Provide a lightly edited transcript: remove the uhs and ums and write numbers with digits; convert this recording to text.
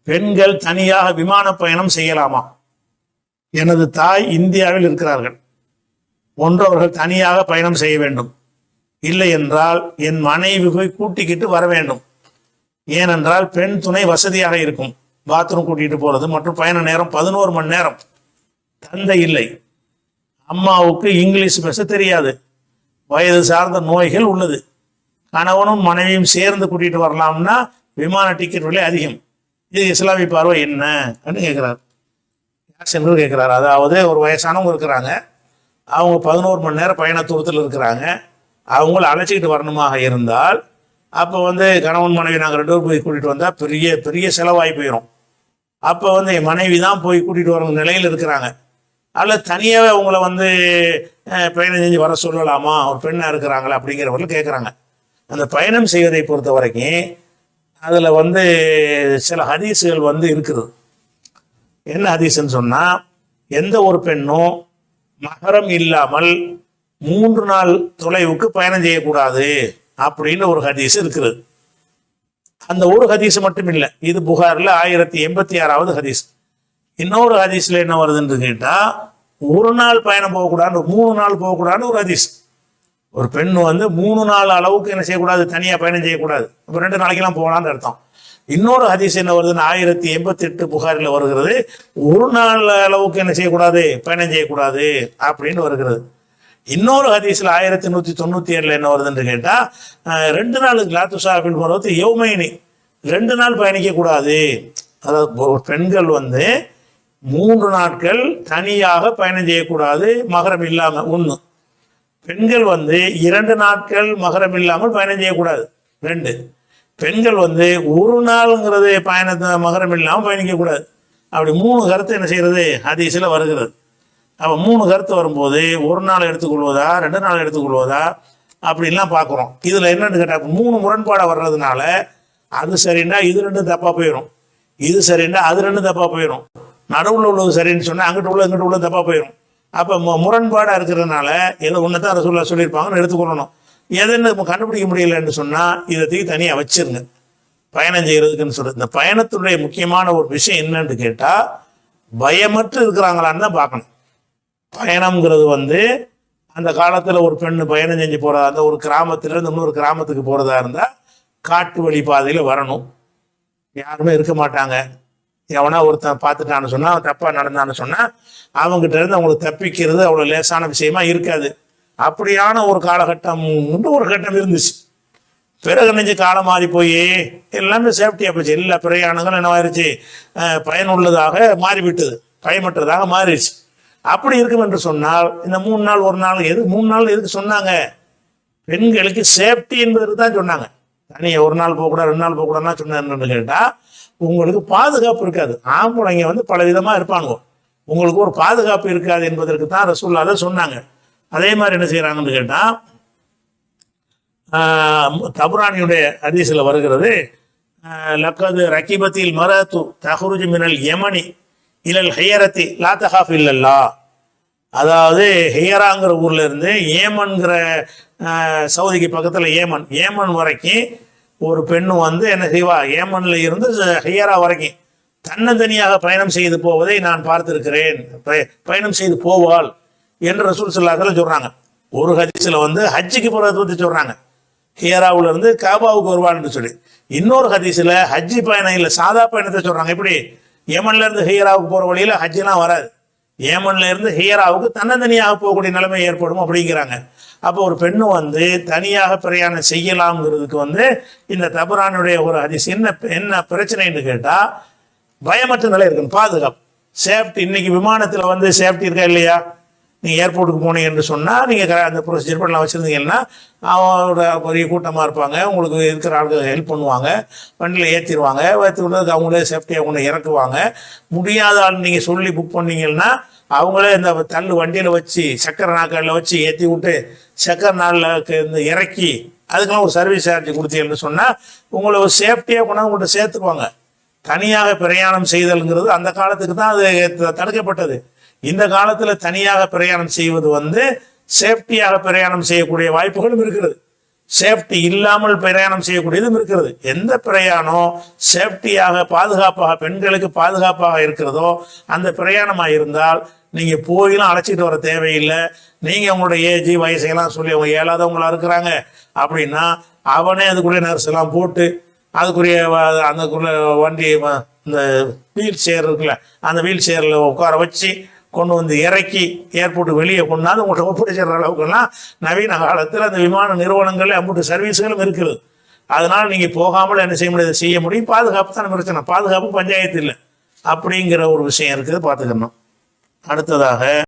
பெண்கள் தனியாக விமான பயணம் செய்யலாமா? எனது தாய் இந்தியாவில் இருக்கிறார்கள். ஒன்று அவர்கள் தனியாக பயணம் செய்ய வேண்டும், இல்லை என்றால் என் மனைவி போய் கூட்டிக்கிட்டு வர வேண்டும். ஏனென்றால் பெண் துணை வசதியாக இருக்கும். பாத்ரூம் கூட்டிகிட்டு போகிறது மற்றும் பயண நேரம் 11 மணி நேரம். தந்தை இல்லை, அம்மாவுக்கு இங்கிலீஷ் பேச தெரியாது, வயது சார்ந்த நோய்கள் உள்ளது. கணவனும் மனைவியும் சேர்ந்து கூட்டிகிட்டு வரலாம்னா விமான டிக்கெட் விலை அதிகம். இது இஸ்லாமிய பார்வை என்ன கேட்குறாரு. யார் சென்று கேட்குறாரு. அதாவது ஒரு வயசானவங்க இருக்கிறாங்க, அவங்க 11 மணி நேரம் பயண தூரத்தில் இருக்கிறாங்க. அவங்கள அழைச்சிக்கிட்டு வரணுமாக இருந்தால் அப்போ கணவன் மனைவி நாங்கள் 2 பேரும் போய் கூட்டிகிட்டு வந்தால் பெரிய பெரிய செலவாகி போயிடும். அப்போ என் மனைவி தான் போய் கூட்டிகிட்டு வர நிலையில் இருக்கிறாங்க. அதில் தனியாகவே அவங்கள பயணம் செஞ்சு வர சொல்லலாமா, ஒரு பெண்ணாக இருக்கிறாங்களா அப்படிங்கிறவர்கள் கேட்குறாங்க. அந்த பயணம் செய்வதை பொறுத்த வரைக்கும் அதில் சில ஹதீஸுகள் இருக்குது. என்ன ஹதீஸ்ன்னு சொன்னால், எந்த ஒரு பெண்ணும் மஹரம் இல்லாமல் 3 நாள் தொலைவுக்கு பயணம் செய்யக்கூடாது அப்படின்னு ஒரு ஹதீஸ் இருக்குது. அந்த ஒரு ஹதீஸ் மட்டும் இல்லை, இது புகாரில் 1086வது ஹதீஸ். இன்னொரு ஹதீஸில் என்ன வருதுன்னு கேட்டால், 1 நாள் பயணம் போகக்கூடாது, 3 நாள் போகக்கூடாதுன்னு ஒரு ஹதீஸ். ஒரு பெண் 3 நாள் அளவுக்கு என்ன செய்யக்கூடாது, தனியாக பயணம் செய்யக்கூடாது. இப்போ 2 நாளைக்கெல்லாம் போகலான்னு அர்த்தம். இன்னொரு ஹதீஸ் என்ன வருதுன்னு 1088 புகாரில் வருகிறது, 1 நாள் அளவுக்கு என்ன செய்யக்கூடாது, பயணம் செய்யக்கூடாது அப்படின்னு வருகிறது. இன்னொரு ஹதீஸில் 1197 என்ன வருதுன்னு கேட்டால், 2 நாளுக்கு லாத்துசாஃபில் போகிறது யௌமைனி, 2 நாள் பயணிக்கக்கூடாது. அதாவது பெண்கள் 3 நாட்கள் தனியாக பயணம் செய்யக்கூடாது மகரம் இல்லாமல். 1 பெண்கள் 2 நாட்கள் மகரம் இல்லாமல் பயணம் செய்யக்கூடாது. 2 பெண்கள் 1 நாளுங்கிறது பயணத்தை மகரம் இல்லாமல் பயணிக்கக்கூடாது. அப்படி 3 கருத்து என்ன செய்யறது ஹதீஸில் வருகிறது. அப்போ 3 கருத்து வரும்போது 1 நாள் எடுத்துக்கொள்வதா 2 நாள் எடுத்துக்கொள்வதா அப்படின்லாம் பார்க்குறோம். இதில் என்னன்னு கேட்டால் 3 முரண்பாடாக வர்றதுனால அது சரின்னா இது 2 தப்பாக போயிடும், இது சரின்னா அது 2 தப்பாக போயிடும், நடுவில் உள்ளது சரின்னு சொன்னால் அங்கிட்ட உள்ள இங்கிட்ட உள்ள தப்பாக போயிடும். அப்போ முரண்பாடாக இருக்கிறதுனால ஏதோ ஒன்று தான் ரசூலுல்லாஹ் சொல்லியிருப்பாங்கன்னு எடுத்துக்கொள்ளணும். எதுன்னு கண்டுபிடிக்க முடியலன்னு சொன்னால் இதை தூக்கி தனியாக வச்சிருங்க பயணம் செய்கிறதுக்குன்னு சொல்கிறது. இந்த பயணத்துடைய முக்கியமான ஒரு விஷயம் என்னன்னு கேட்டால், பயமற்று இருக்கிறாங்களான்னு தான் பார்க்கணும். பயணம்ங்கிறது அந்த காலத்தில் ஒரு பெண்ணு பயணம் செஞ்சு போகிறதா இருந்தால், ஒரு கிராமத்திலேருந்து இன்னொரு கிராமத்துக்கு போகிறதா இருந்தால் காட்டு வழி பாதையில் வரணும், யாருமே இருக்க மாட்டாங்க. எவனா ஒருத்தன் பார்த்துட்டான்னு சொன்னால், தப்பாக நடந்தான்னு சொன்னால் அவங்ககிட்ட இருந்து அவங்களுக்கு தப்பிக்கிறது அவ்வளோ லேசான விஷயமா இருக்காது. அப்படியான ஒரு காலகட்டம் ஒரு கட்டம் இருந்துச்சு. பிறகு நெஞ்சு காலம் மாறி போய் எல்லாமே சேஃப்டியாக போச்சு. எல்லா பிரயாணங்களும் என்னவாயிருச்சு, பயனுள்ளதாக மாறிவிட்டது, பயமற்றதாக மாறிடுச்சு. அப்படி இருக்கும் என்று சொன்னால் இந்த 3 நாள் 1 நாள் எது 3 நாள் எதுக்கு சொன்னாங்க? பெண்களுக்கு சேஃப்டி என்பதற்கு தான் சொன்னாங்க. தனியாக 1 நாள் போகக்கூடாது 2 நாள் போகக்கூடாதுன்னா சொன்னேன்னு கேட்டால் உங்களுக்கு பாதுகாப்பு இருக்காது. ஆம்பளைங்க பல விதமாக இருப்பாங்க, உங்களுக்கு ஒரு பாதுகாப்பு இருக்காது என்பதற்கு தான் ரசூலுல்லாஹ் அதை சொன்னாங்க. அதே மாதிரி என்ன செய்கிறாங்கன்னு கேட்டால், தபுரானியுடைய ஹதீஸில் வருகிறது, லக்கது ரகிபத்தில் மரத்து தஹ்ருஜு மினல் யமனி இலல் ஹையரத்தி லா தஹாஃப் இல்லல்லா. அதாவது ஹையராங்கிற ஊர்ல இருந்து ஏமன்கிற சவுதிக்கு பக்கத்தில் ஏமன் வரைக்கும் ஒரு பெண்ணு என்ன செய்வா, ஏமன்ல இருந்து ஹையரா வரைக்கும் தன்னந்தனியாக பயணம் செய்து போவதை நான் பார்த்திருக்கிறேன், பயணம் செய்து போவாள் என்று ரசூல் ஸல்லல்லாஹு அலைஹி வஸல்லம் சொல்றாங்க. ஒரு ஹதீஸில் ஹஜ்ஜுக்கு போகிறத பற்றி சொல்றாங்க, ஹியராவுல இருந்து காபாவுக்கு வருவாள்னு சொல்லி. இன்னொரு ஹதீஸில் ஹஜ்ஜி பயணம் இல்லை, சாதா பயணத்தை சொல்றாங்க. எப்படி ஏமன்ல இருந்து ஹியராவுக்கு போகிற வழியில் ஹஜ்ஜெலாம் வராது, ஏமன்ல இருந்து ஹியராவுக்கு தன்னந்தனியாக போகக்கூடிய நிலைமை ஏற்படும் அப்படிங்கிறாங்க. அப்போ ஒரு பெண்ணு தனியாக பிரயாணம் செய்யலாம்ங்கிறதுக்கு இந்த தபுரானுடைய ஒரு ஹதீஸ் என்ன பிரச்சனைன்னு கேட்டால், பயமற்ற நிலை இருக்கணும், பாதுகாப்பு, சேஃப்டி. இன்னைக்கு விமானத்தில் சேஃப்டி இருக்கா இல்லையா? நீங்கள் ஏர்போர்ட்டுக்கு போனீங்க என்று சொன்னால் நீங்கள் அந்த ப்ரொசீஜர் பண்ணலாம் வச்சுருந்தீங்கன்னா அவங்களோட பெரிய கூட்டமாக இருப்பாங்க, உங்களுக்கு இருக்கிற ஆளுக்கு ஹெல்ப் பண்ணுவாங்க, வண்டியில் ஏற்றிடுவாங்க, ஏற்றி விடுறதுக்கு அவங்களே சேஃப்டியாக கொண்டு இறக்குவாங்க. முடியாத ஆள் நீங்கள் சொல்லி புக் பண்ணீங்கன்னா அவங்களே இந்த தள்ளு வண்டியில் வச்சு சக்கரை நாட்களில் வச்சு ஏற்றி விட்டு சக்கரை நாளில் இந்த இறக்கி அதுக்கெல்லாம் ஒரு சர்வீஸ் சார்ஜ் கொடுத்தீங்கன்னு சொன்னால் உங்களை ஒரு சேஃப்டியாக கொண்டாந்து உங்கள்கிட்ட சேர்த்துக்குவாங்க. தனியாக பிரயாணம் செய்தல்ங்கிறது அந்த காலத்துக்கு தான் அது தடுக்கப்பட்டது. இந்த காலத்தில் தனியாக பிரயாணம் செய்வது சேஃப்டியாக பிரயாணம் செய்யக்கூடிய வாய்ப்புகளும் இருக்கிறது. சேஃப்டி இல்லாமல் பிரயாணம் செய்யக்கூடியதும் இருக்கிறது. எந்த பிரயாணம் சேஃப்டியாக பாதுகாப்பாக பெண்களுக்கு பாதுகாப்பாக இருக்கிறதோ அந்த பிரயாணமாக இருந்தால் நீங்க போயெல்லாம் அழைச்சிட்டு வர தேவையில்லை. நீங்க உங்களுடைய ஏஜ் வயசையெல்லாம் சொல்லி அவங்க இயலாதவங்களா இருக்கிறாங்க அப்படின்னா அவனே அதுக்குரிய நர்ஸ் எல்லாம் போட்டு அதுக்குரிய அந்தக்குள்ள வண்டி இந்த வீல் சேர் இருக்குல்ல அந்த வீல் சேரில் உட்கார வச்சு கொண்டு வந்து இறக்கி ஏர்போர்ட்டு வெளியே கொண்டாந்து உங்கள்கிட்ட ஒப்படைச்சிடுற அளவுக்குலாம் நவீன காலத்தில் அந்த விமான நிறுவனங்கள் அம்புட்டு சர்வீஸுகளும் இருக்குது. அதனால் நீங்கள் போகாமல் என்ன செய்ய முடியாது, செய்ய முடியும். பாதுகாப்பு தான் பிரச்சனை, பாதுகாப்பு பஞ்சாயத்து இல்லை அப்படிங்கிற ஒரு விஷயம் இருக்குது, பார்த்துக்கணும். அடுத்ததாக